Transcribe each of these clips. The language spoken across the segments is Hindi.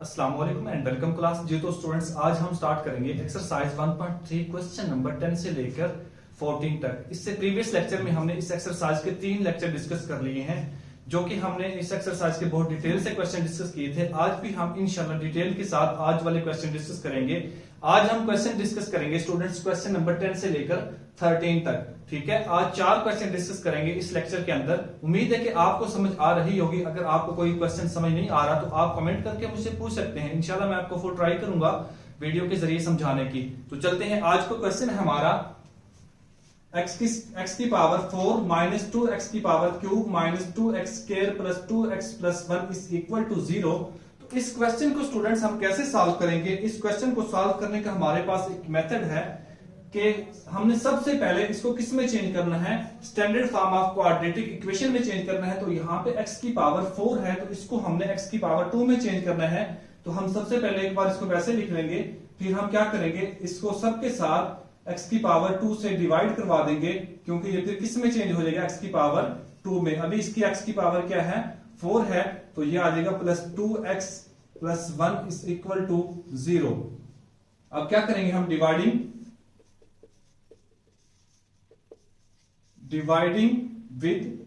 अस्सलाम वालेकुम एंड वेलकम क्लास। जी तो स्टूडेंट्स, आज हम स्टार्ट करेंगे एक्सरसाइज 1.3 क्वेश्चन नंबर 10 से लेकर 14 तक। इससे प्रीवियस लेक्चर में हमने इस एक्सरसाइज के 3 लेक्चर डिस्कस कर लिए हैं, जो कि हमने इस एक्सरसाइज के बहुत डिटेल से क्वेश्चन डिस्कस किए थे। आज भी हम इंशाल्लाह डिटेल के साथ आज वाले क्वेश्चन डिस्कस करेंगे। आज हम क्वेश्चन डिस्कस करेंगे स्टूडेंट्स क्वेश्चन नंबर 10 से लेकर 13 तक। ठीक है, आज 4 क्वेश्चन डिस्कस करेंगे इस लेक्चर के अंदर। उम्मीद है कि आपको समझ आ रही होगी। अगर आपको कोई क्वेश्चन समझ नहीं आ रहा तो आप कमेंट करके मुझसे पूछ सकते हैं। इंशाल्लाह मैं आपको फुल ट्राई करूंगा वीडियो के जरिए समझाने की। तो चलते हैं, आज को क्वेश्चन है हमारा x की पावर 4 माइनस 2x की power cube minus 2x square plus 2x plus 1 is equal to 0। तो इस क्वेश्चन को स्टूडेंट्स हम कैसे सॉल्व करेंगे? इस क्वेश्चन को सॉल्व करने का हमारे पास एक मेथड है कि हमने सबसे पहले इसको किस में चेंज करना है, standard form of quadratic equation में चेंज करना है। तो यहाँ पे x की पावर 4 है, तो इसको हमने x की पावर 2 में चेंज करना है। तो हम सबसे पहले एक बार इसको वैसे लिख लेंगे, फिर हम क्या करेंगे, इसको सबके साथ x की पावर 2 से डिवाइड करवा देंगे, क्योंकि ये फिर किस में चेंज हो जाएगा, x की पावर 2 में। अभी इसकी x की पावर क्या है, 4 है, तो ये आ जाएगा plus 2x plus 1 is equal to 0। अब क्या करेंगे हम, डिवाइडिंग विद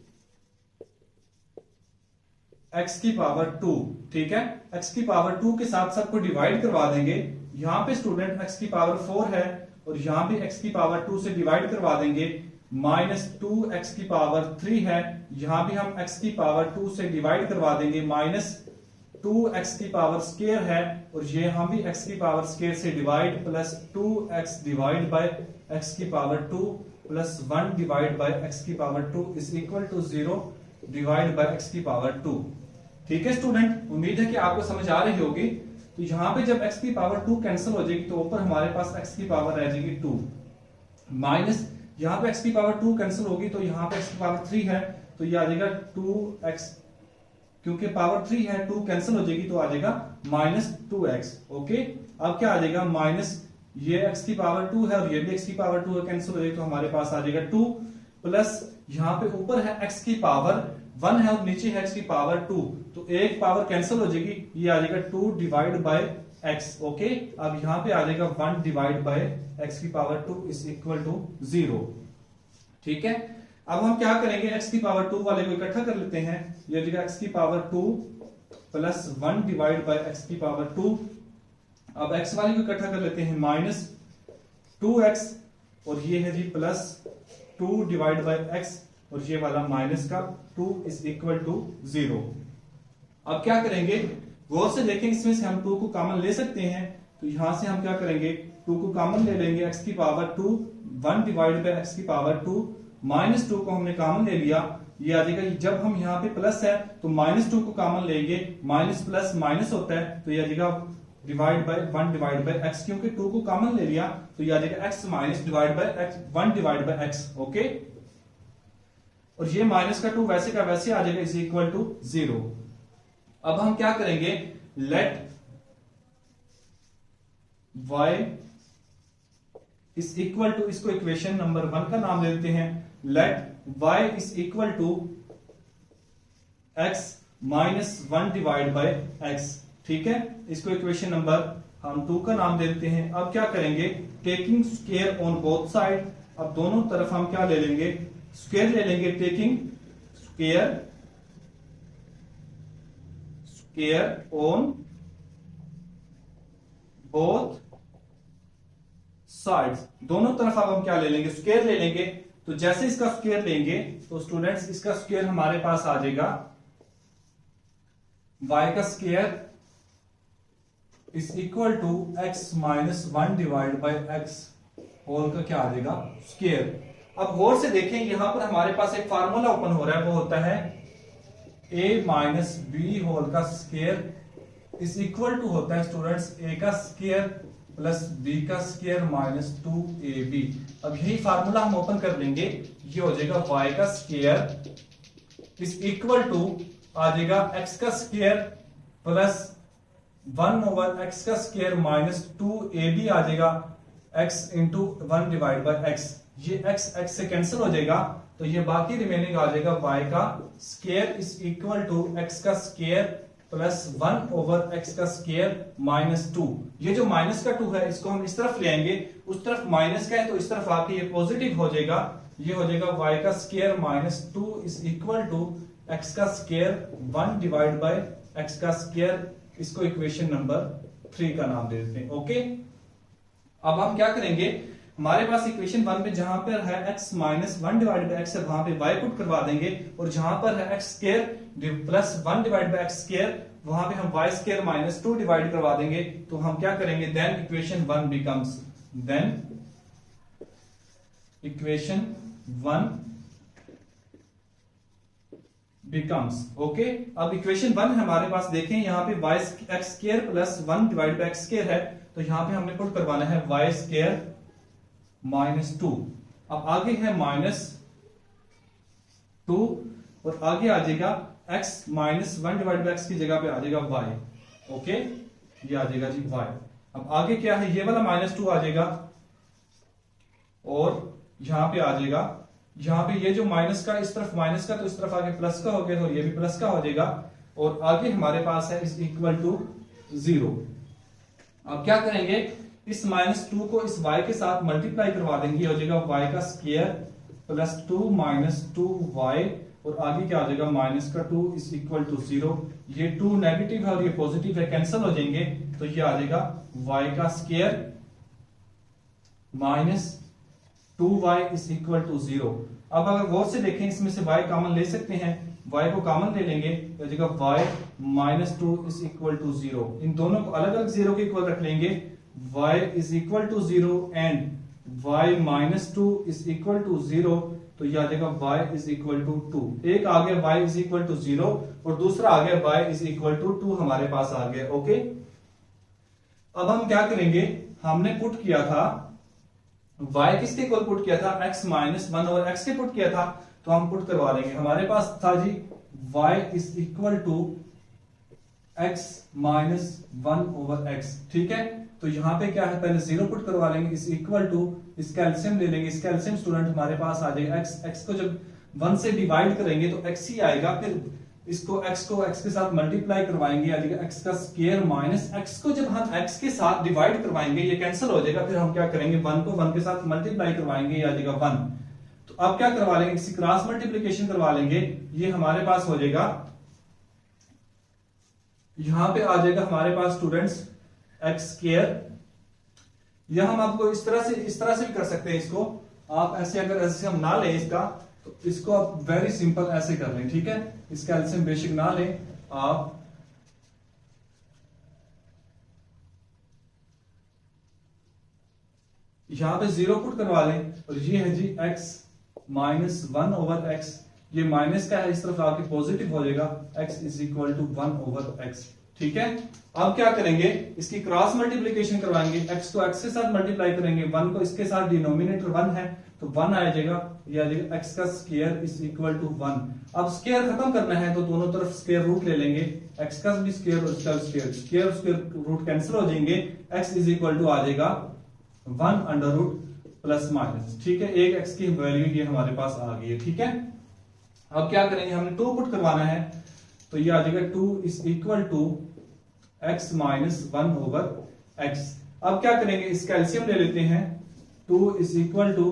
x की पावर 2। ठीक है, x की पावर 2 के साथ सबको डिवाइड करवा देंगे। यहां पे स्टूडेंट x की पावर 4 है और यहां भी x की पावर 2 से डिवाइड करवा देंगे। माइनस 2x की पावर 3 है, यहां भी हम x की पावर 2 से डिवाइड करवा देंगे। माइनस 2x की पावर स्क्वायर है और ये हम भी x की पावर स्क्वायर से divide, plus 2x divide by x की power 2 plus 1 divide by x की power 2 is equal to 0 divide by x की पावर 2। ठीक है स्टूडेंट, उम्मीद है कि आपको समझ आ रही होगी। तो यहां पे जब x की पावर 2 कैंसिल हो जाएगी तो ऊपर हमारे पास x की पावर रह जाएगी 2, माइनस यहां पे x की पावर 2 कैंसिल होगी तो यहां पे x की पावर 3 है, तो ये आ जाएगा 2x, क्योंकि पावर 3 है, 2 कैंसिल हो जाएगी तो आ जाएगा माइनस 2x। ओके, अब क्या आ जाएगा, माइनस ये x की पावर 2 है और ये भी x की पावर 2 है, कैंसिल हो जाएगी तो हमारे पास आ जाएगा 2, प्लस यहां पे ऊपर है x की पावर 1 है और नीचे है x की पावर 2, तो एक पावर कैंसिल हो जाएगी, ये आ जाएगा 2 डिवाइड बाय x। ओके, अब यहां पे आ जाएगा 1 डिवाइड बाय x की पावर 2 इज इक्वल टू 0। ठीक है, अब हम क्या करेंगे, x की पावर 2 वाले को इकट्ठा कर लेते हैं। ये जगह x की power 2 plus 1 divide by x की पावर 2। अब x वाले को इकट्ठा कर लेते हैं, माइनस 2x और ये है जी प्लस 2 डिवाइड बाय x और ये वाला माइनस का 2 इज इक्वल टू 0। अब क्या करेंगे, गौर से देखें, इसमें से हम 2 को कॉमन ले सकते हैं। तो यहां से हम क्या करेंगे, 2 को कॉमन ले लेंगे, x की पावर 2 1 डिवाइड बाय x की पावर 2, माइनस 2 को हमने कॉमन ले लिया, ये आ जाएगा। जब हम यहाँ पे प्लस है तो माइनस 2 को कॉमन लेंगे, माइनस प्लस माइनस होता है, तो ये आ जाएगा divide by 1 divide by x, क्योंकि 2 को कॉमन ले लिया तो ये आ जाएगा x minus divide by x 1 divide by x। Okay, और ये माइनस का 2 वैसे का वैसे आ जाएगा इज इक्वल टू 0। अब हम क्या करेंगे, let y is equal to, इसको इक्वेशन नंबर 1 का नाम दे देते हैं। Let y is equal to x minus 1 divide by x। ठीक है, इसको इक्वेशन नंबर हम 2 का नाम दे देते हैं। अब क्या करेंगे, taking square on both side, अब दोनों तरफ हम क्या ले लेंगे, स्क्वायर ले लेंगे। Taking square on both sides, दोनों तरफ अब हम क्या ले लेंगे, स्क्वायर ले लेंगे। तो जैसे इसका स्क्वायर लेंगे तो स्टूडेंट्स इसका स्क्वायर हमारे पास आ जाएगा, y का square is equal to x minus 1 divide by x whole का क्या आ जाएगा, स्क्वायर। अब गौर से देखें, यहां पर हमारे पास एक फार्मूला ओपन हो रहा है, वो होता है a माइनस बी होल का स्क्वायर इज इक्वल टू होता है स्टूडेंट्स a का स्क्वायर प्लस b का स्क्वायर माइनस 2ab। अब यही फार्मूला हम ओपन कर लेंगे, ये हो जाएगा y का स्क्वायर इज इक्वल टू आ जाएगा x का स्क्वायर प्लस 1 ओवर x का स्क्वायर माइनस 2ab आ जाएगा, x into 1 divide by x। ये x से कैंसिल हो जाएगा तो ये बाकी रिमेनिंग आ जाएगा y का square is equal to x का स्क्वायर प्लस 1 ओवर एक्स का स्क्वायर माइनस 2। ये जो माइनस का 2 है इसको हम इस तरफ ले आएंगे, उस तरफ माइनस का है तो इस तरफ आके ये पॉजिटिव हो जाएगा, ये हो जाएगा y का square minus 2 is equal to x का स्क्वायर 1 डिवाइड बाय एक्स का स्क्वायर। इसको इक्वेशन नंबर 3 का नाम दे देते हैं। ओके, अब हम क्या करेंगे, हमारे पास इक्वेशन 1 में जहां पर है x minus 1 divide by x है वहां पे y पुट करवा देंगे, और जहां पर है x square plus 1 divide by x square वहां पे हम y स्क्वायर माइनस 2 डिवाइड करवा देंगे। तो हम क्या करेंगे, then equation 1 becomes, then equation 1 becomes. Okay, अब इक्वेशन 1 हमारे पास देखें यहाँ पे y x square plus 1 divide by x square है, तो यहाँ पे हमने पुट करवाना है y स्क्वायर माइनस 2। अब आगे है माइनस 2 और आगे आ जाएगा x minus 1 divide by x की जगह पे आ जाएगा y। ओके, ये आ जाएगा जी y। अब आगे क्या है, ये वाला माइनस 2 आ जाएगा और यहां पे आ जाएगा, यहां पे ये जो माइनस का इस तरफ माइनस का तो इस तरफ आगे प्लस का हो गया, तो ये भी प्लस का हो जाएगा, और आगे हमारे पास है इज इक्वल टू 0। अब क्या करेंगे, इस माइनस 2 को इस y के साथ मल्टीप्लाई करवा देंगे, हो जाएगा y का स्क्वायर प्लस 2 माइनस 2y, और आगे क्या आ जाएगा माइनस का 2 इज इक्वल टू 0। ये 2 नेगेटिव है और ये पॉजिटिव है, कैंसिल हो जाएंगे, तो ये आ जाएगा y का square minus 2y is equal to 0। अब अगर गौर से देखें इसमें से y कॉमन ले सकते हैं, y को कॉमन ले लेंगे तो हो जाएगा y minus 2 is equal to 0। इन दोनों को अलग अलग 0 के इक्वल रख लेंगे, y is equal to 0 and y minus 2 is equal to 0, तो यह आ जाएगा y इज इक्वल टू 2। एक आ गया y इज इक्वल टू 0 और दूसरा आ गया y इज इक्वल टू 2 हमारे पास आ गया। ओके, अब हम क्या करेंगे, हमने पुट किया था y किसके इक्वल पुट किया था, x माइनस 1 ओवर x के पुट किया था, तो हम पुट करवा लेंगे। हमारे पास था जी y is equal to x minus 1 over x। ठीक है, तो यहां पे क्या है, पहले 0 पुट करवा लेंगे, इज इक्वल टू इसका एलसीएम ले लेंगे, इसका एलसीएम स्टूडेंट हमारे पास आ जाएगा x को जब 1 से डिवाइड करेंगे तो x ही आएगा, फिर इसको x के साथ मल्टीप्लाई करवाएंगे, आ जाएगा x का स्क्वायर माइनस x को जब हम x के साथ डिवाइड करवाएंगे ये कैंसिल हो जाएगा, फिर हम क्या करेंगे 1 को 1 के साथ मल्टीप्लाई करवाएंगे, आ जाएगा 1। तो अब क्या करवा लेंगे, किसी क्रॉस मल्टीप्लीकेशन करवा लेंगे, ये हमारे पास हो जाएगा, यहां पे आ जाएगा हमारे पास स्टूडेंट्स x स्क्वायर। यह हम आपको इस तरह से भी कर सकते हैं, इसको आप ऐसे अगर ऐसे हम ना लें इसका, तो इसको आप वेरी सिंपल ऐसे कर लें। ठीक है, इसका एलसीएम बेसिक ना लें आप, यहां पे 0 पुट करवा लें, और ये है जी x माइनस 1 ओवर x, ये माइनस का है इस तरफ आके पॉजिटिव हो जाएगा, x is equal to 1 over x। ठीक है, अब क्या करेंगे, इसकी क्रॉस मल्टीप्लीकेशन करवाएंगे, x को x के साथ मल्टीप्लाई करेंगे, 1 को इसके साथ, डिनोमिनेटर 1 है तो 1 आ जाएगा, ये आ जाएगा x का स्क्वायर इज इक्वल टू 1। अब स्क्वायर खत्म करना है तो दोनों तरफ स्क्वायर रूट ले लेंगे, x का भी स्क्वायर और इसका स्क्वायर रूट कैंसिल हो जाएंगे, x इज इक्वल टू आ जाएगा 1 अंडर रूट प्लस माइनस। ठीक है, एक x की वैल्यू ये हमारे पास आ गई है। ठीक है, अब क्या करेंगे, हमने 2 पुट करवाना है, तो ये आ जाएगा 2 is equal to x minus 1 over x। अब क्या करेंगे, इसका एलसीएम ले लेते हैं, 2 is equal to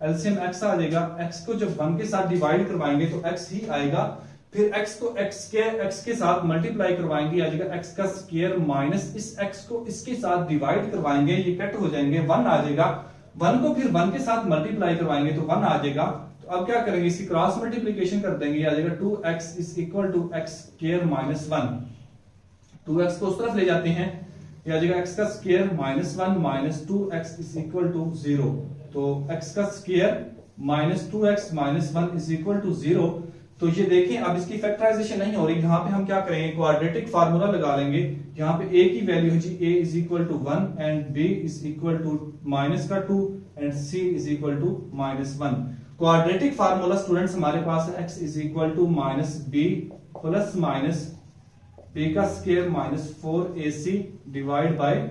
LCM x आ जाएगा, x को जब 1 के साथ डिवाइड करवाएंगे तो x ही आएगा, फिर x को x के साथ मल्टीप्लाई करवाएंगे, आ जाएगा x का स्क्वायर माइनस इस x को इसके साथ डिवाइड करवाएंगे, ये कट हो जाएंगे, 1 आ जाएगा, 1 को फिर 1 के साथ मल्टीप्लाई करवाएंगे तो 1 आ जाएगा। तो अब क्या करेंगे, इसकी क्रॉस मल्टीप्लीकेशन कर देंगे, आ जाएगा 2x is equal to x square minus 1, 2x को उस तरफ ले जाते हैं, ये आ जाएगा x का square minus 1 minus 2x is equal to 0। तो x का square minus 2x minus 1 is equal to 0। तो ये देखें, अब इसकी फैक्टराइजेशन नहीं हो रही, यहां पे हम क्या करेंगे, क्वाड्रेटिक फार्मूला लगा लेंगे, यहां पे a की वैल्यू है जी a is equal to 1 and b is equal to minus का 2 and c is equal to minus 1। Quadratic formula students हमारे पास है x is equal to minus b plus minus b का square minus 4ac divide by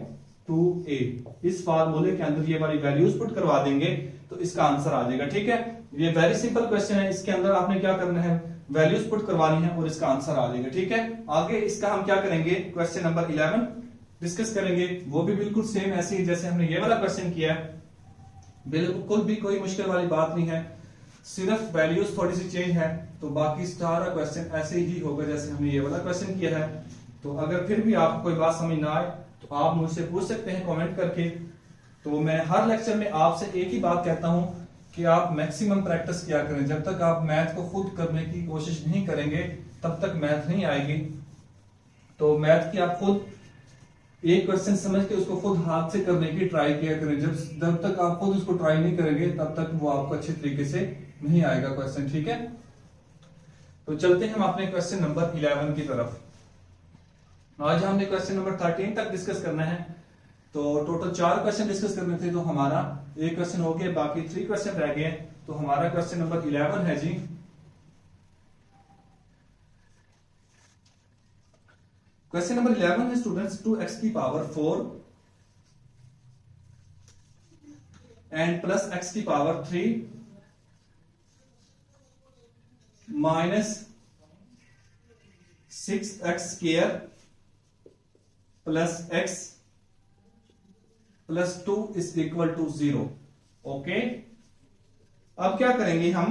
2a। इस फार्मूले के अंदर ये वाली वैल्यूज पुट करवा देंगे तो इसका आंसर आ जाएगा। ठीक है, ये वेरी सिंपल क्वेश्चन है, इसके अंदर आपने क्या करना है, वैल्यूज पुट करवानी है और इसका आंसर आ जाएगा। ठीक है, आगे इसका हम क्या करेंगे, क्वेश्चन नंबर 11 डिस्कस करेंगे। वो भी बिल्कुल सेम ऐसे ही जैसे हमने ये वाला क्वेश्चन किया है, बिल्कुल भी कोई मुश्किल वाली बात नहीं है, सिर्फ वैल्यूज थोड़ी सी चेंज है। तो बाकी सारा क्वेश्चन ऐसे ही होगा जैसे हमने ये वाला क्वेश्चन किया है। तो अगर फिर भी आपको कोई बात समझ ना आए तो आप मुझसे पूछ सकते हैं कमेंट करके। तो मैं हर लेक्चर में आपसे एक ही बात कहता हूं कि आप मैक्सिमम प्रैक्टिस किया करें। जब तक आप मैथ को खुद करने की कोशिश नहीं करेंगे तब तक मैथ नहीं आएगी। तो मैथ की आप खुद एक क्वेश्चन समझ के उसको खुद हाथ से करने की ट्राई किया करें। जब तक आप खुद उसको ट्राई नहीं करेंगे तब तक वो आपको अच्छे तरीके से नहीं आएगा क्वेश्चन। ठीक है, तो चलते हैं हम अपने क्वेश्चन नंबर 11 की तरफ। आज हमने क्वेश्चन नंबर 13 तक डिस्कस करना है। तो टोटल 4 क्वेश्चन डिस्कस करने थे, तो हमारा एक क्वेश्चन हो गया, बाकी 3 क्वेश्चन रह गए। तो हमारा क्वेश्चन नंबर 11 है जी, क्वेश्चन नंबर 11 है स्टूडेंट्स, 2x की पावर 4 एंड प्लस x की power 3 minus 6x square plus x plus 2 is equal to 0। Okay, अब क्या करेंगे हम,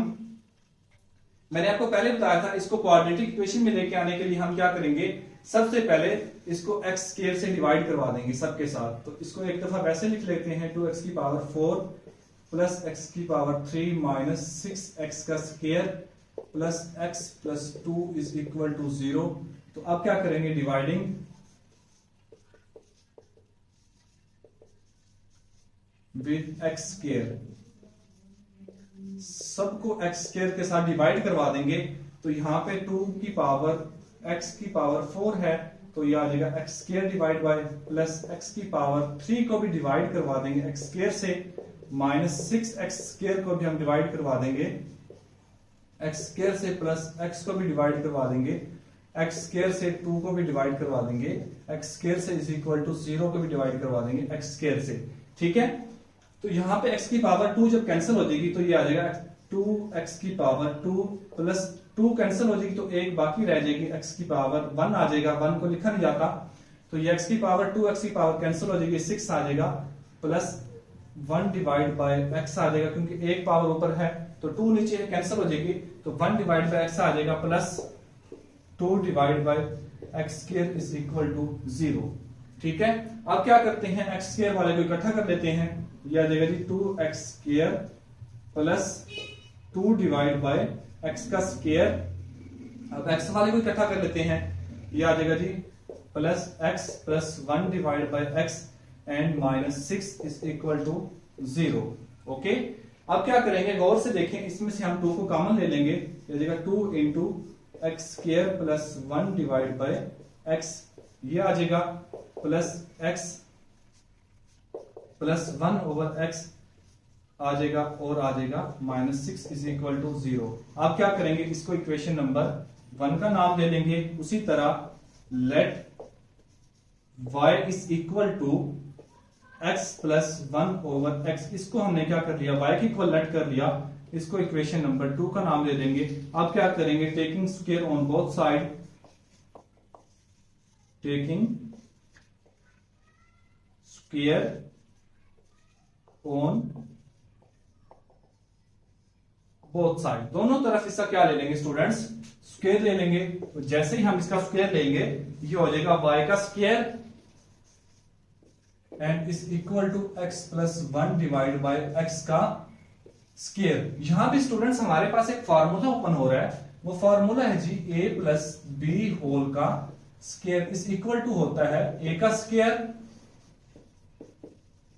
मैंने आपको पहले बताया था इसको क्वाड्रेटिक इक्वेशन में लेके आने के लिए हम क्या करेंगे, सबसे पहले इसको x स्क्वायर से डिवाइड करवा देंगे सबके साथ। तो इसको एक दफा वैसे लिख लेते हैं, 2x की पावर 4 प्लस x की पावर 3 माइनस 6x का square plus x plus 2 is equal to 0। तो अब क्या करेंगे, डिवाइडिंग विद x स्क्वायर, सबको x स्क्वायर के साथ डिवाइड करवा देंगे। तो यहां पे 2 की पावर x की पावर 4 है, तो ये आ जाएगा x square divide by plus x की पावर 3 को भी डिवाइड करवा देंगे x स्क्वायर से, माइनस 6x स्क्वायर को भी हम डिवाइड करवा देंगे x स्क्वायर से, प्लस x को भी डिवाइड करवा देंगे x स्क्वायर से, 2 को भी डिवाइड करवा देंगे x स्क्वायर से, इज इक्वल टू 0 को भी डिवाइड करवा देंगे x स्क्वायर से। ठीक है, तो यहां पे x की पावर 2 जब कैंसिल हो जाएगी तो ये आ जाएगा 2x की पावर 2 प्लस 2 कैंसिल हो जाएगी तो एक बाकी रह जाएगी, x की पावर 1 आ जाएगा, 1 को लिखा नहीं जाता। तो ये x की पावर 2 x की पावर कैंसिल हो जाएगी, 6 आ जाएगा, प्लस 1 डिवाइड बाय x आ जाएगा, क्योंकि एक पावर ऊपर है तो 2 नीचे है, कैंसिल हो जाएगी, तो 1 डिवाइड बाय x आ जाएगा, plus 2 divide by x square is equal to 0। ठीक है, अब क्या करते हैं, x स्क्वायर वाले को इकट्ठा कर लेते हैं, यह आ जाएगा जी 2x square plus 2 divide by x का स्क्वायर। अब x वाले को इकट्ठा कर लेते हैं, यह आ जाएगा जी plus x plus 1 divide by x and minus 6 is equal to 0। Okay, अब क्या करेंगे, गौर से देखें, इसमें से हम 2 को कॉमन ले लेंगे, यह आ जाएगा 2 into x square plus 1 divide by x, ये आ जाएगा plus x plus 1 over x आ जाएगा, और आ जाएगा माइनस 6 इज इक्वल टू 0। आप क्या करेंगे, इसको इक्वेशन नंबर 1 का नाम ले लेंगे। उसी तरह let y is equal to x plus 1 over x, इसको हमने क्या कर लिया, y की इक्वल लेट कर लिया, इसको इक्वेशन नंबर 2 का नाम ले देंगे। अब क्या करेंगे, taking square on both side, taking square on both side, दोनों तरफ इसका क्या ले लेंगे स्टूडेंट्स, स्क्वायर ले लेंगे। तो जैसे ही हम इसका स्क्वायर लेंगे ये हो जाएगा y का square and is equal to x plus 1 divide by x का स्क्वायर। यहां भी स्टूडेंट्स हमारे पास एक फार्मूला ओपन हो रहा है, वो फार्मूला है जी a प्लस बी होल का स्क्वायर इज इक्वल टू होता है a का स्क्वायर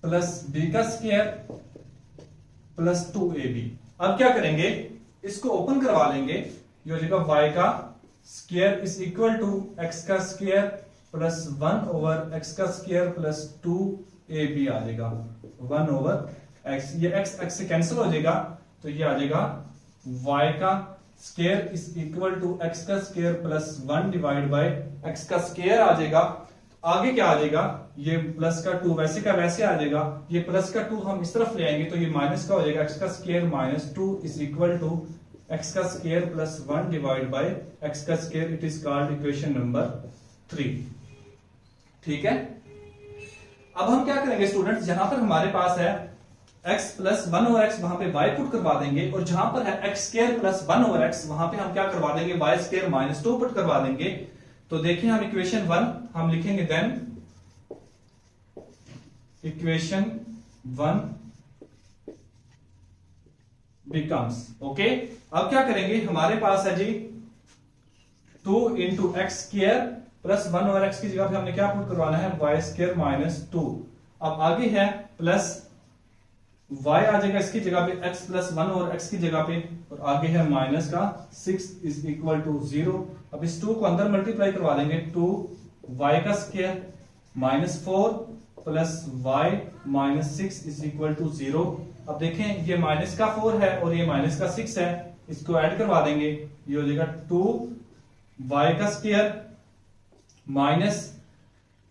प्लस b का स्क्वायर प्लस 2ab। अब क्या करेंगे, इसको ओपन करवा लेंगे, ये हो जाएगा y का square is equal to x का स्क्वायर प्लस 1 ओवर x का स्क्वायर प्लस 2ab आ जाएगा, 1 ओवर x, ये x से कैंसिल हो जाएगा, तो ये आ जाएगा y का square is equal to x का square plus 1 divide by x का स्क्वायर आ जाएगा। आगे क्या आ जाएगा, ये प्लस का 2 वैसे का वैसे आ जाएगा, ये प्लस का 2 हम इस तरफ ले आएंगे तो ये माइनस का हो जाएगा, x का square minus 2 is equal to x का square plus 1 divide by x का square, it is called equation number 3। ठीक है, अब हम क्या करेंगे स्टूडेंट्स, जहां पर हमारे पास है x प्लस 1 ओवर x, वहां पे y पुट करवा देंगे, और जहां पर है x square plus 1 over x, वहां पे हम क्या करवा देंगे, y स्क्वायर माइनस 2 पुट करवा देंगे। तो देखिए हम इक्वेशन 1 हम लिखेंगे, देन इक्वेशन 1 बिकम्स, ओके। अब क्या करेंगे, हमारे पास है जी 2 into x square plus 1 over x की जगह पे हमने क्या पुट करवाना है, y स्क्वायर माइनस 2। अब आगे है प्लस y आ जाएगा इसकी जगह पे, x प्लस 1 ओवर x की जगह पे, और आगे है माइनस का 6 इज इक्वल टू 0। अब इस 2 को अंदर मल्टीप्लाई करवा देंगे, 2y का square minus 4 plus y minus 6 is equal to 0। अब देखें ये माइनस का 4 है और ये माइनस का 6 है, इसको ऐड करवा देंगे, ये हो जाएगा 2y का स्क्वायर माइनस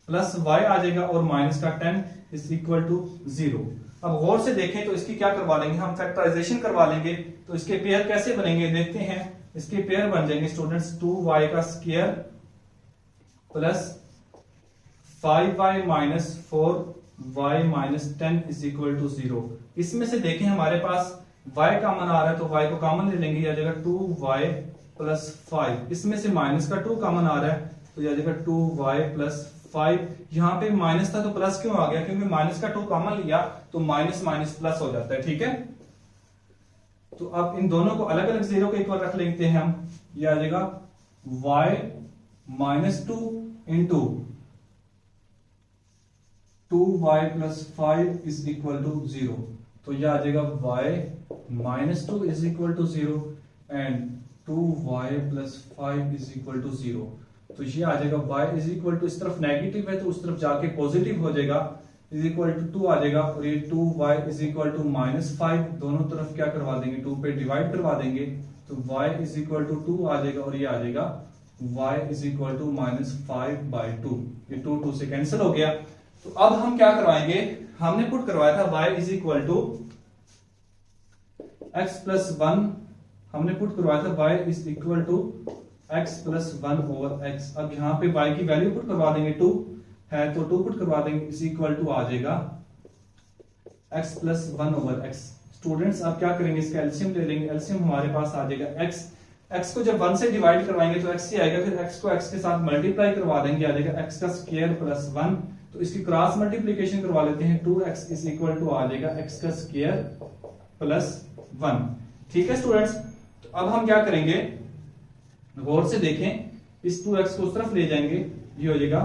प्लस y आ जाएगा और माइनस का 10 इज इक्वल टू 0। अब गौर से देखें तो इसकी क्या करवा लेंगे, हम फैक्टराइजेशन करवा लेंगे। तो इसके पेयर कैसे बनेंगे देखते हैं, इसके पेयर बन जाएंगे स्टूडेंट्स 2y का square plus 5y minus 4y minus 10 is equal to 0। इसमें से देखें हमारे पास y कॉमन आ रहा है, तो y को कॉमन ले लेंगे, यह आ जाएगा 2y प्लस 5। इसमें से माइनस का 2 कॉमन आ रहा है, तो यह आ जाएगा 2y प्लस 5। यहाँ पे माइनस था तो प्लस क्यों आ गया, क्योंकि माइनस का 2 कॉमन लिया तो माइनस माइनस प्लस हो जाता है। ठीक है, तो अब इन दोनों को अलग अलग जीरो के इक्वल रख लेते हैं हम, ये आ जाएगा y minus 2 into 2y plus 5 is equal to 0। तो यह आ जाएगा y minus 2 is equal to 0 and 2y plus 5 is equal to 0। तो ये आ जाएगा y इज इक्वल टू, इस तरफ नेगेटिव है तो उस तरफ जाके पॉजिटिव हो जाएगा, इज इक्वल टू 2 आ जाएगा, और ये 2y is equal to minus 5, दोनों तरफ क्या करवा देंगे, 2 पे डिवाइड करवा देंगे, तो y इज इक्वल टू 2 आ जाएगा, और ये आ जाएगा y is equal to minus 5/2। ये 2 से कैंसिल हो गया। तो अब हम क्या करवाएंगे, हमने पुट करवाया था y is equal to x plus 1, हमने पुट करवाया था y is equal to x plus 1 over x। अब यहाँ पे y की वैल्यू पुट करवा देंगे, 2 है तो 2 पुट करवा देंगे, इज इक्वल टू आ जाएगा x plus 1 over x। Students अब क्या करेंगे, इसका एलसीएम ले लेंगे, एलसीएम हमारे पास आ जाएगा x को जब 1 से डिवाइड करवाएंगे तो x ही आएगा, फिर x को x के साथ मल्टीप्लाई करवा देंगे, आ जाएगा x का स्क्वायर प्लस 1। तो इसकी क्रॉस मल्टीप्लीकेशन करवा लेते हैं, 2x इज इक्वल टू आ जाएगा x का स्क्वायर प्लस 1। ठीक है स्टूडेंट्स, तो अब हम क्या करेंगे, गौर से देखें, इस 2x को उस तरफ ले जाएंगे, ये हो जाएगा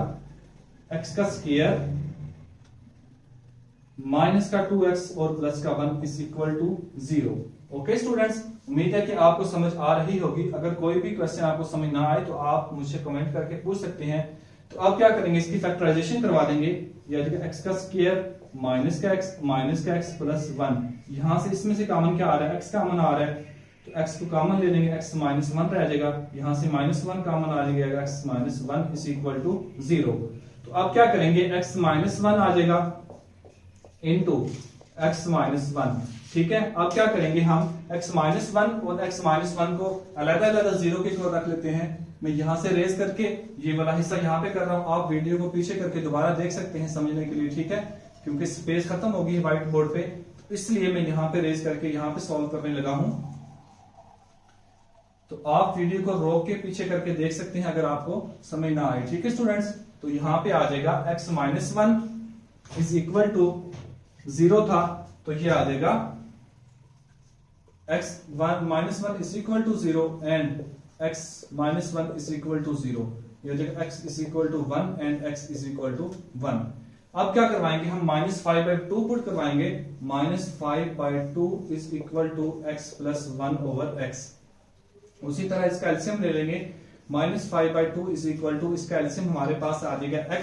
x का स्क्वायर माइनस का 2x और प्लस का 1 is equal to 0। Okay students, उम्मीद है कि आपको समझ आ रही होगी। अगर कोई भी क्वेश्चन आपको समझ ना आए तो आप मुझसे कमेंट करके पूछ सकते हैं। तो अब क्या करेंगे, इसकी फैक्टराइजेशन करवा देंगे, ये आ जाएगा x का स्क्वायर माइनस का x प्लस 1। यहां से इसमें से कॉमन क्या आ रहा है, x कॉमन आ रहा है, तो x को कॉमन ले लेंगे, x माइनस 1 रह जाएगा, यहां से माइनस 1 कॉमन आ जाएगा, x minus 1 is equal to 0। तो अब क्या करेंगे, x माइनस 1 आ जाएगा इनटू x माइनस 1। ठीक है, अब क्या करेंगे हम, x माइनस 1 और x माइनस 1 को अलग-अलग जीरो के इक्वल रख लेते हैं। मैं यहां से रेज करके ये वाला हिस्सा यहां पे कर रहा हूं, आप वीडियो को पीछे करके दोबारा देख सकते हैं समझने के लिए। ठीक है, क्योंकि स्पेस खत्म होगी व्हाइट बोर्ड पे, इसलिए मैं यहां पे रेज करके यहां पे सॉल्व करने लगा हूं। तो आप वीडियो को रोक के पीछे करके देख सकते हैं अगर आपको समझ ना आए। ठीक है स्टूडेंट्स, तो यहां पे आ जाएगा x minus 1 is equal to 0 था, तो ये आ जाएगा x minus 1 is equal to 0 and x minus 1 is equal to 0। ये हो जाएगा x is equal to 1 and x is equal to 1। अब क्या करवाएंगे हम, माइनस 5/2 पुट करवाएंगे, minus 5/2 is equal to x plus 1 over x। उसी तरह इसका एलसीएम ले लेंगे, माइनस 5/2 इज इक्वल टू, इसका एलसीएम हमारे पास आ जाएगा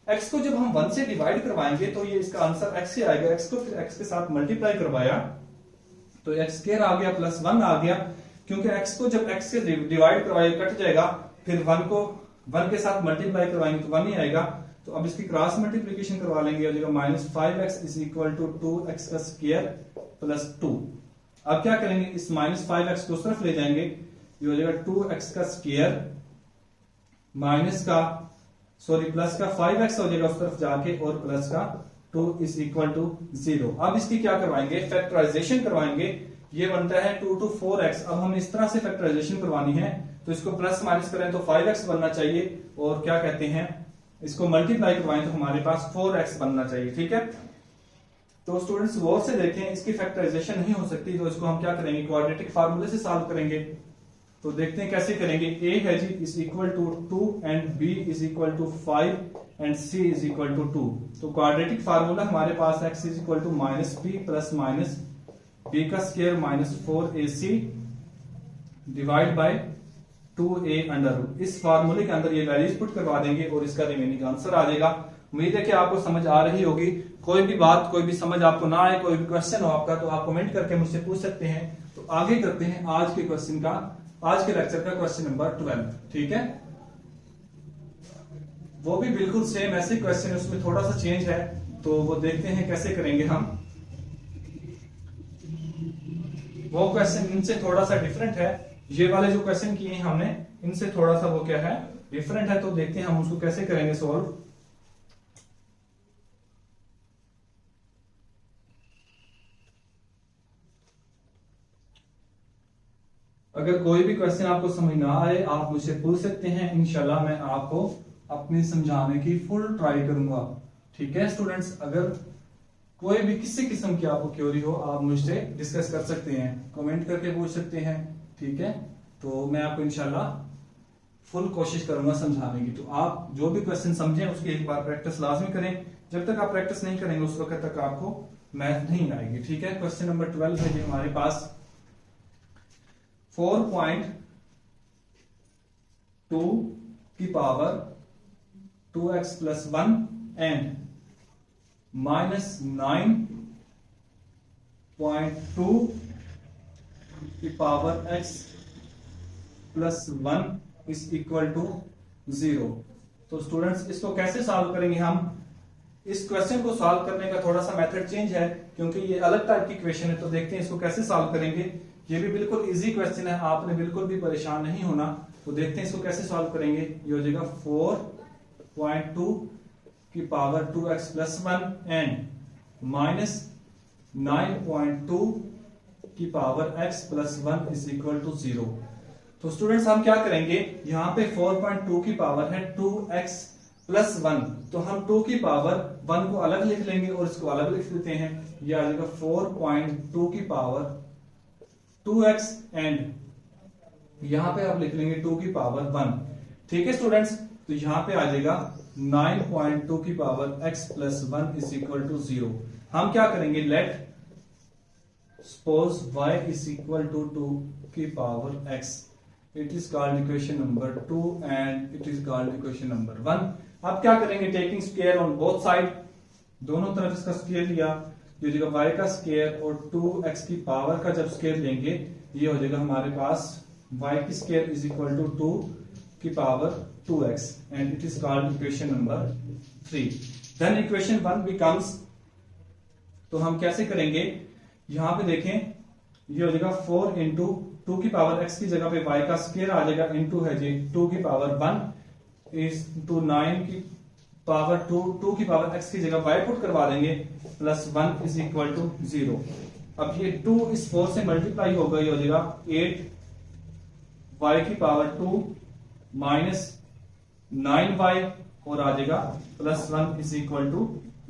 x को जब हम 1 से डिवाइड करवाएंगे तो ये इसका आंसर x ही आएगा। x को फिर x के साथ मल्टीप्लाई करवाया तो x स्क्वायर आ गया प्लस 1 आ गया, क्योंकि x को जब x से डिवाइड करवाए कट जाएगा, फिर 1 को 1 के साथ मल्टीप्लाई करवाएंगे तो 1 ही आएगा। तो अब इसकी क्रॉस मल्टीप्लीकेशन करवा लेंगे, हो जाएगा minus 5x is equal to 2x का स्क्वायर प्लस 2। अब क्या करेंगे, इस -5x को उस तरफ ले जाएंगे, ये हो जाएगा 2x का स्क्वायर माइनस का प्लस का 5x हो जाएगा उस तरफ जाके, और प्लस का 2 इज इक्वल टू 0। अब इसकी क्या करवाएंगे, फैक्टराइजेशन करवाएंगे। ये बनता है 2 to 4x। अब हम इस तरह से फैक्टराइजेशन करवानी है, तो इसको प्लस माइनस करें तो 5x बनना चाहिए, और क्या कहते हैं इसको मल्टीप्लाई करवाएं तो हमारे पास 4x बनना चाहिए। ठीक है, तो स्टूडेंट्स गौर से देखें, इसकी फैक्टराइजेशन नहीं हो सकती, तो इसको हम क्या करेंगे, क्वाड्रेटिक फार्मूले से सॉल्व करेंगे। तो देखते हैं कैसे करेंगे। a है जी is equal to 2 and b is equal to 5 and c is equal to 2। तो क्वाड्रेटिक फार्मूला हमारे पास x is equal to -b plus minus b का square minus 4ac divide by 2a under root. इस फार्मूले के अंदर ये वैल्यूज पुट करवा देंगे और इसका रिमेनिंग आंसर आ जाएगा। उम्मीद है कि आपको समझ आ रही होगी। कोई भी बात, कोई भी समझ आपको ना आए, कोई भी क्वेश्चन हो आपका, तो आप कमेंट करके मुझसे पूछ सकते हैं। तो आगे करते हैं आज के क्वेश्चन का, आज के लेक्चर का क्वेश्चन नंबर 12। ठीक है, वो भी बिल्कुल सेम ऐसे क्वेश्चन, उसमें थोड़ा सा चेंज है, तो वो देखते हैं कैसे करेंगे हम। वो क्वेश्चन इनसे थोड़ा सा डिफरेंट है, ये वाले जो क्वेश्चन किए हैं हमने इनसे थोड़ा सा वो क्या है, डिफरेंट है। तो देखते हैं हम उसको कैसे करेंगे सॉल्व। अगर कोई भी क्वेश्चन आपको समझ ना आए, आप मुझसे पूछ सकते हैं, इंशाल्लाह मैं आपको अपनी समझाने की फुल ट्राई करूंगा। ठीक है स्टूडेंट्स, अगर कोई भी किसी किस्म की आपको क्वेरी हो, आप मुझसे डिस्कस कर सकते हैं, कमेंट करके पूछ सकते हैं। ठीक है, तो मैं आपको इंशाल्लाह फुल कोशिश करूंगा समझाने की। तो आप जो भी क्वेश्चन समझें उसकी एक बार प्रैक्टिस लाजमी करें। जब तक आप प्रैक्टिस नहीं करेंगे उस वक्त तक आपको मैथ नहीं आएगी। ठीक है, क्वेश्चन नंबर 12 है जी हमारे पास। 4.2 की पावर 2x प्लस 1 एंड -9.2 की power x plus 1 is equal to 0। तो स्टूडेंट्स इसको कैसे सॉल्व करेंगे हम। इस क्वेश्चन को सॉल्व करने का थोड़ा सा मेथड चेंज है, क्योंकि ये अलग टाइप की क्वेश्चन है। तो देखते हैं इसको कैसे सॉल्व करेंगे। ये भी बिल्कुल इजी क्वेश्चन है, आपने बिल्कुल भी परेशान नहीं होना। तो देखते हैं इसको कैसे सॉल्व करेंगे। ये हो जाएगा 4.2 की पावर 2x प्लस 1 एंड -9.2 की power x plus 1 is equal to 0। तो स्टूडेंट्स हम क्या करेंगे, यहाँ पे 4.2 की पावर है 2x प्लस 1, तो हम 2 की पावर 1 को अलग लिख लेंगे और इसको अलग लिख देते हैं। यह आ जाएगा 4.2 की पावर 2x एंड यहां पे आप लिख लेंगे 2 की पावर 1। ठीक है स्टूडेंट्स, तो यहां पे आ जाएगा 9.2 की power x plus 1 is equal to 0। हम क्या करेंगे, let suppose y is equal to 2 की power x। It is called equation number 2 and it is called equation number 1। अब क्या करेंगे, taking square on both side, दोनों तरफ इसका स्क्वायर लिया, ये हो जाएगा y का स्क्वायर, और 2x की पावर का जब स्क्वायर लेंगे ये हो जाएगा हमारे पास y की स्क्वायर इज इक्वल टू 2 की power 2x and it is called equation number 3। Then equation 1 becomes, तो हम कैसे करेंगे, यहां पे देखें ये हो जाएगा 4 इंटू 2 की पावर x की जगह पे y का स्क्वायर आ जाएगा, इंटू है जी 2 की पावर 1 इज टू 9 की पावर 2 की पावर x की जगह y पुट करवा देंगे, प्लस 1 इज इक्वल टू 0। अब ये 2 इस 4 से मल्टीप्लाई होगा, ये हो जाएगा 8y की पावर 2 माइनस 9y और आ जाएगा प्लस 1 इज इक्वल टू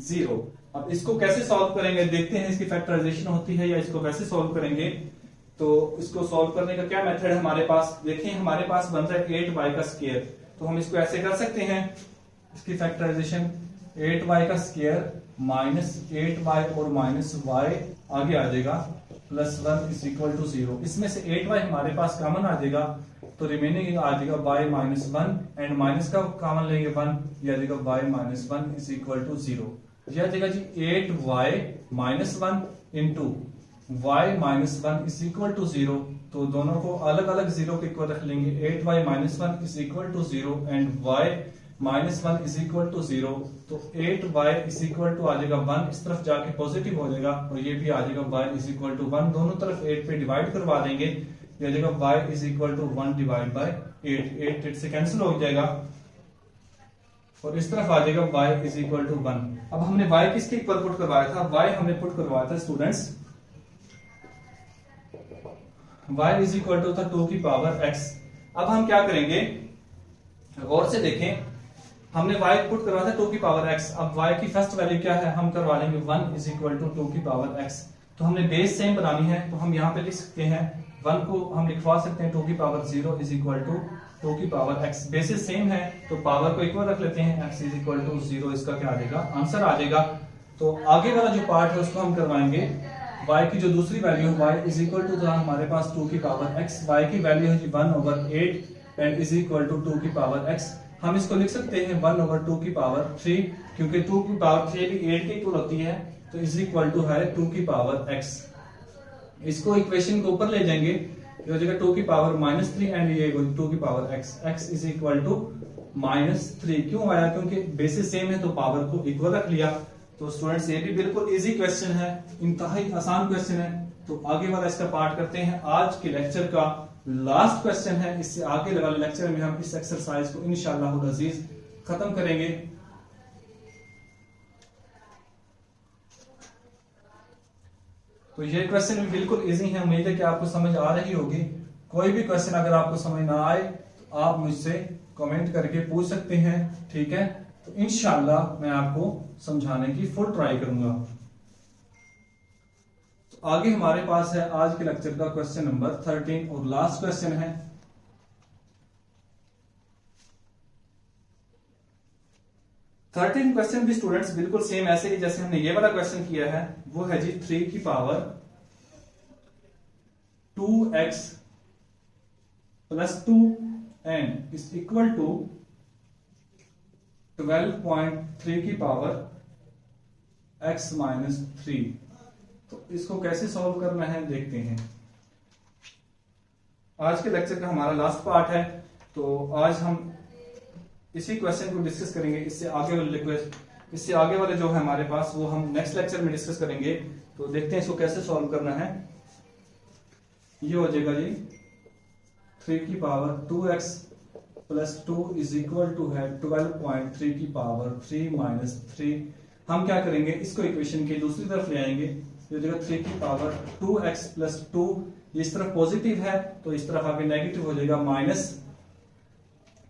0। अब इसको कैसे सॉल्व करेंगे, देखते हैं इसकी फैक्टराइजेशन होती है या इसको वैसे सॉल्व करेंगे। तो इसको सॉल्व करने का क्या मेथड है हमारे पास, देखिए हमारे पास बन रहा है 8y का स्क्वायर, तो हम इसको ऐसे कर सकते हैं, इसकी फैक्टराइजेशन 8y का स्क्वायर माइनस 8y और माइनस y आगे आ जाएगा, प्लस 1 इज इक्वल टू 0। इसमें से 8y हमारे पास कॉमन आ जाएगा, तो रिमेनिंग आ जाएगा y माइनस 1 एंड माइनस का कॉमन लेंगे 1, यह आ जाएगा y minus 1 is equal to 0। यह आ जाएगा जी 8y minus 1 into y minus 1 is equal to 0। तो दोनों को अलग अलग 0 के इक्वल रख लेंगे, 8y minus 1 is equal to 0 and y minus 1 is equal to 0। तो 8y इज इक्वल टू आ जाएगा 1, इस तरफ जाके पॉजिटिव हो जाएगा और ये भी आ जाएगा y इज इक्वल टू 1, दोनों तरफ 8 पे डिवाइड करवा देंगे, ये आ जाएगा y is equal to 1 divide by 8, 8 से कैंसिल हो जाएगा और इस तरफ आ जाएगा y इज इक्वल टू 1। अब हमने y किसके इक्वल पुट करवाया था, y हमने पुट करवाया था students y is equal to था 2 की पावर x। अब हम क्या करेंगे, गौर से देखें, हमने y पुट करवाया था 2 की पावर x, अब y की फर्स्ट वैल्यू क्या है, हम करवा लेंगे 1 इज इक्वल टू 2 की पावर x। तो हमने बेस सेम बनानी है, तो हम यहाँ पे लिख सकते हैं 1 को हम लिखवा सकते हैं 2 की पावर 0 इज इक्वल टू 2 की पावर x। बेसिस सेम है तो पावर को इक्वल रख लेते हैं, x इज इक्वल टू 0, इसका क्या आ जाएगा, आंसर आ जाएगा। तो आगे वाला जो पार्ट है उसको हम करवाएंगे, y की जो दूसरी वैल्यू है y इज इक्वल टू था हमारे पास 2 की पावर x, y की वैल्यू है जी 1/8 एंड इज इक्वल टू 2 की पावर x। हम इसको लिख सकते हैं 1/2 की पावर 3, क्योंकि 2 की पावर 3 भी 8 के इक्वल होती है, तो इज इक्वल टू है 2 की पावर x। इसको इक्वेशन को ऊपर ले जाएंगे, ये हो जाएगा 2 की पावर -3 एंड ये 2 की power x, x is equal to -3। क्यों आया, क्योंकि बेसिस सेम है तो पावर को इक्वल रख लिया। तो स्टूडेंट्स ये भी बिल्कुल इजी क्वेश्चन है, इंतहाई आसान क्वेश्चन है। तो आगे वाला इसका पार्ट करते हैं, आज के लेक्चर का लास्ट क्वेश्चन है, इससे आगे वाले लेक्चर में हम इस एक्सरसाइज को इंशाअल्लाह अजीज खत्म करेंगे। तो ये क्वेश्चन भी बिल्कुल इजी है, उम्मीद है कि आपको समझ आ रही होगी। कोई भी क्वेश्चन अगर आपको समझ ना आए तो आप मुझसे कमेंट करके पूछ सकते हैं, ठीक है। तो इंशाअल्लाह मैं आपको समझाने की फुल ट्राई करूंगा। तो आगे हमारे पास है आज के लेक्चर का क्वेश्चन नंबर 13 और लास्ट क्वेश्चन है। क्वेश्चन भी स्टूडेंट्स बिल्कुल सेम ऐसे ही जैसे हमने ये वाला क्वेश्चन किया है, वो है जी 3 की power 2x plus 2 and is equal to 12.3 की पावर x माइनस 3। तो इसको कैसे सॉल्व करना है देखते हैं। आज के लेक्चर का हमारा लास्ट पार्ट है, तो आज हम इसी क्वेश्चन को डिस्कस करेंगे। इससे आगे वाले जो है हमारे पास वो हम नेक्स्ट लेक्चर में डिस्कस करेंगे। तो देखते हैं इसको कैसे सॉल्व करना है। ये हो जाएगा जी 3 की power 2x plus 2 is equal to है 12.3 की पावर 3 माइनस 3। हम क्या करेंगे, इसको इक्वेशन के दूसरी तरफ ले आएंगे। ये हो जाएगा 3 की पावर 2x प्लस 2, इस तरफ पॉजिटिव है तो इस तरफ आगे नेगेटिव हो जाएगा माइनस,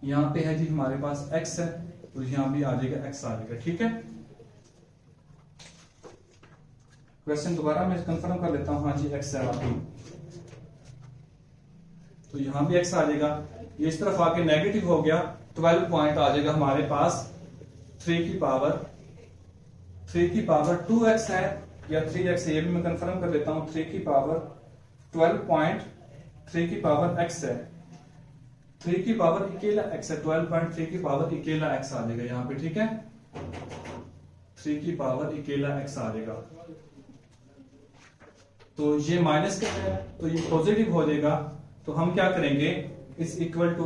यहाँ पे है जी हमारे पास x है तो यहाँ भी आ जाएगा x आ जाएगा, ठीक है। क्वेश्चन दोबारा मैं कंफर्म कर लेता हूँ, हाँ जी x है आपकी, तो यहाँ भी x आ जाएगा। ये इस तरफ आके नेगेटिव हो गया, 12 पॉइंट आ जाएगा हमारे पास 3 की पावर 2x है या 3x है, ये भी मैं कंफर्म कर लेता हूँ। 3 की पावर 12.3 की पावर x है, 3 की पावर अकेला x है, 12.3 की पावर अकेला x आ जाएगा यहाँ पे, ठीक है। 3 की पावर अकेला x आ जाएगा, तो ये माइनस का है तो ये पॉजिटिव हो जाएगा। तो हम क्या करेंगे, इस इक्वल टू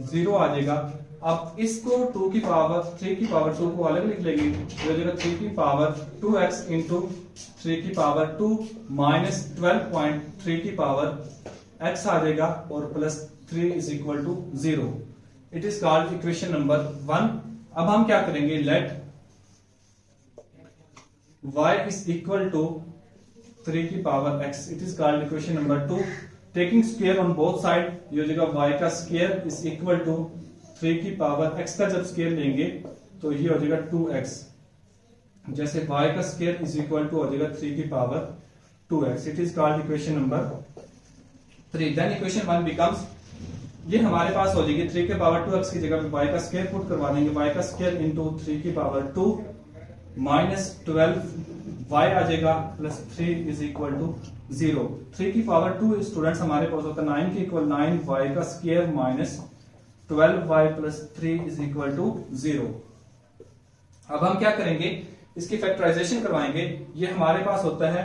0 आ जाएगा। अब इसको 3 की पावर 2 को अलग लिख लेंगे, तो हो जाएगा 3 की पावर 2x इंटू 3 की पावर 2 माइनस 12.3 की पावर x आ जाएगा और plus 3 is equal to 0। It is called equation number 1। अब हम क्या करेंगे, let y is equal to 3 की power x, it is called equation number 2। Taking square on both side, ये हो जाएगा y का स्क्वायर इज इक्वल टू 3 की पावर x का जब स्क्वायर लेंगे तो ये हो जाएगा 2x, जैसे y का स्क्वायर इज इक्वल टू हो जाएगा 3 की power 2x। It is called equation number 3। Then equation 1 becomes, ये हमारे पास हो जाएगी 3 के पावर 2x की जगह पे y का स्क्वायर पुट करवा देंगे, y का स्क्वायर इंटू 3 की पावर 2 माइनस 12y आ जाएगा प्लस 3 इज इक्वल टू 0। 3 की पावर 2 स्टूडेंट्स हमारे पास होता है 9 के इक्वल 9y का square minus 12y plus 3 is equal to 0। अब हम क्या करेंगे, इसकी फैक्टराइजेशन करवाएंगे। ये हमारे पास होता है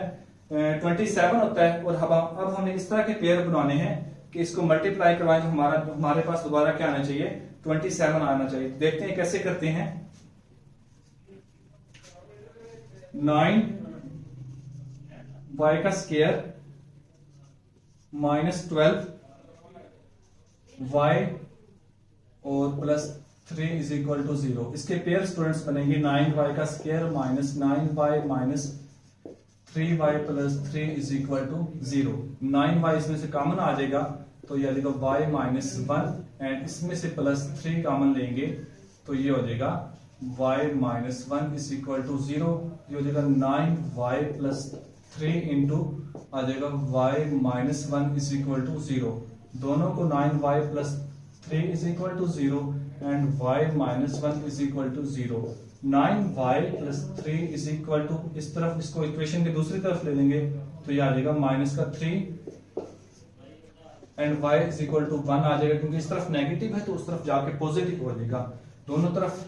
27 होता है, और अब हमने इस तरह के पेयर बनाने हैं कि इसको मल्टीप्लाई करवाएं तो हमारे पास दोबारा क्या आना चाहिए, 27 आना चाहिए। देखते हैं कैसे करते हैं। 9y का स्क्वायर माइनस 12y और प्लस 3 इज इक्वल टू 0। इसके पेयर स्टूडेंट्स बनेंगे 9y का square minus 9y minus 3y plus 3 is equal to 0। 9y इसमें से कॉमन आ जाएगा तो ये आ जाएगा y माइनस 1 एंड इसमें से प्लस 3 कॉमन लेंगे तो ये हो जाएगा y minus 1 is equal to 0। ये हो जाएगा 9y प्लस 3 इंटू आ जाएगा y minus 1 is equal to 0। दोनों को 9y plus 3 is equal to 0 and y minus 1 is equal to 0। 9y plus 3 is equal to, इस तरफ इसको इक्वेशन के दूसरी तरफ ले लेंगे तो ये आ जाएगा माइनस का 3 and y is equal to 1 आ जाएगा, क्योंकि इस तरफ नेगेटिव है तो उस तरफ जाके पॉजिटिव हो जाएगा। दोनों तरफ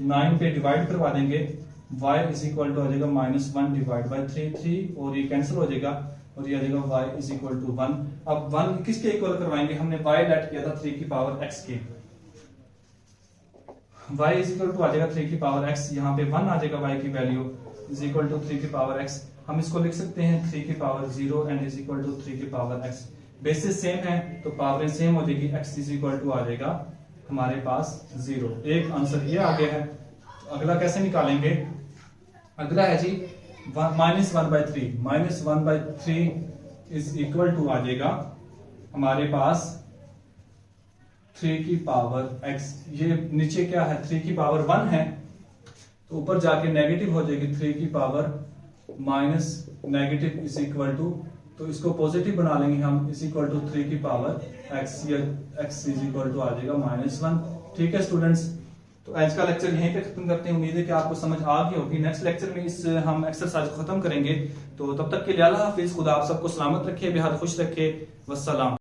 9 पे डिवाइड करवा देंगे, y इज इक्वल टू आ जाएगा माइनस 1 डिवाइड बाई 3 और ये कैंसिल हो जाएगा और ये आ जाएगा y इज इक्वल टू 1। अब 1 किसके इक्वल करवाएंगे, हमने y लेट किया था 3 की पावर x के, y इज इक्वल टू आ जाएगा 3 की पावर x, यहाँ पे 1 आ जाएगा y की वैल्यू इज इक्वल टू 3 की पावर x। हम इसको लिख सकते हैं 3 की power 0 and is equal to 3 की पावर x। बेसिस सेम है तो पावर सेम हो जाएगी, x इज इक्वल टू आ जाएगा हमारे पास 0। एक आंसर ये आ गया है। अगला कैसे निकालेंगे, अगला है जी minus 1/3, minus 1/3 is equal to आ जाएगा हमारे पास 3 की पावर x। ये नीचे क्या है 3 की पावर 1 है तो ऊपर जाके नेगेटिव हो जाएगी 3 की power minus negative is equal to, तो इसको पॉजिटिव बना लेंगे हम इज इक्वल टू 3 की पावर x या x इज इक्वल टू आ जाएगा -1। ठीक है स्टूडेंट्स, तो आज का लेक्चर यहीं पे खत्म करते हैं। उम्मीद है कि आपको समझ आ गई होगी। नेक्स्ट लेक्चर में इस हम एक्सरसाइज को खत्म करेंगे। तो तब तक के लिए अल्लाह हाफिज, खुदा आप सबको सलामत रखे, बेहद खुश रखे, वस्सलाम।